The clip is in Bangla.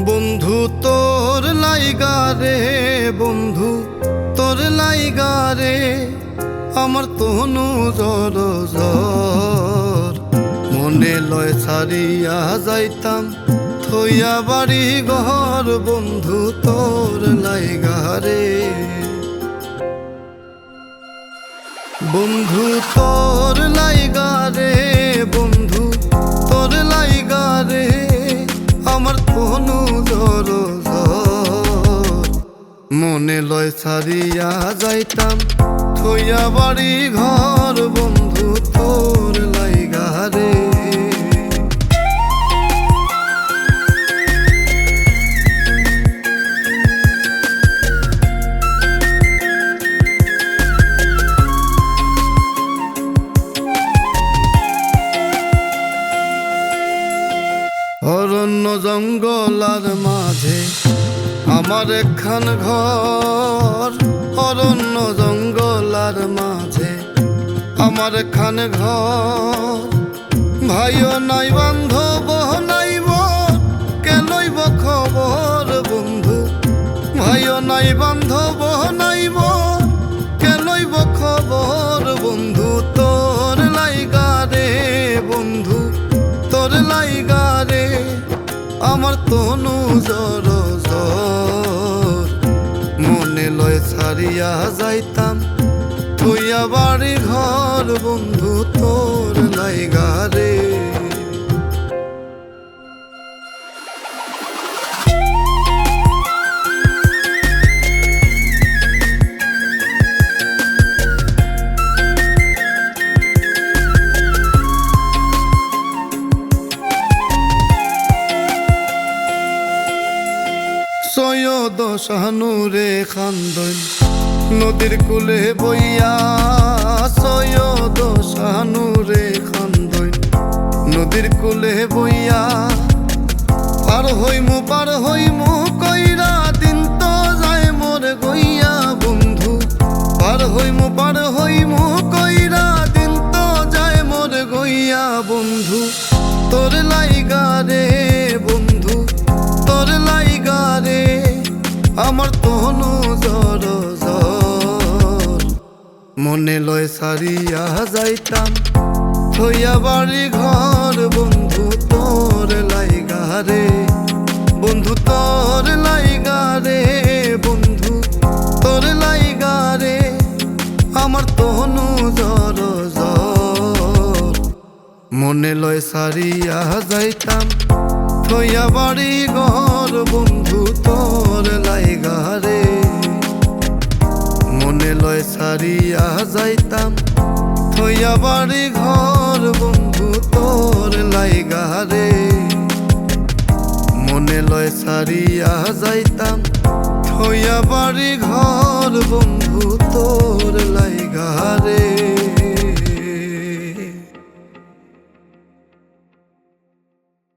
বন্ধু তোর লাইগা রে, বন্ধু তোর লাইগা রে, আমার তনু জর জর। মনে লয় ছাড়িয়া যাইতাম থইয়া বাড়ি ঘর, বন্ধু তোর লাইগা রে। বন্ধু তোর লাইগা রে, বন্ধু তোর লাইগা রে, আমার তনু জর জর। মনে লয় ছাড়িয়া যাইতাম থইয়া বাড়ি ঘর, বন্ধু তোর লাইগা রে। অরণ্য জঙ্গলার মাঝে আমার একখান ঘর, অরণ্য জঙ্গলার মাঝে আমার একখান ঘর। ভাইও নাই বান্ধব নাইব কেনইব খবর, বন্ধু ভাইও নাই বান্ধব নাইব কেনইব খবর। বন্ধু তোর লাইগা রে, বন্ধু তোর লাইগা রে, আমার তনু জর জর। মনে লয় ছাড়িয়া যাইতাম থইয়া বাড়ি ঘর, বন্ধু তোর লাইগা রে। সৈয়দ শাহনুরে খান্দন নদীর কূলে বইয়া, সৈয়দ শাহনুরে খান্দন নদীর কূলে বইয়া। পার হইমু কইরা দিন তো যায় মোর গইয়া, বন্ধু পার হইমু কইরা দিন তো যায় মোর গইয়া। বন্ধু তোর লাইগা রে, বন্ধু তোর লাইগা রে, আমার তনু জর জর। মনে লয় ছাড়িয়া যাইতাম থইয়া বাড়ি ঘর, বন্ধু তোর লাইগা রে। বন্ধু তোর লাইগা রে, বন্ধু তোর লাইগা রে, আমার তনু জর জর। মনে লয় ছাড়িয়া যাইতাম থইয়া বাড়ি ঘর, বন্ধু তোর লাইগা রে। মনে লয় ছাড়িয়া যাইতাম থইয়া বাড়ি ঘর, বন্ধু তোর লাইগা রে। মনে লয় ছাড়িয়া যাইতাম থইয়া বাড়ি ঘর, বন্ধু তোর লাইগা রে।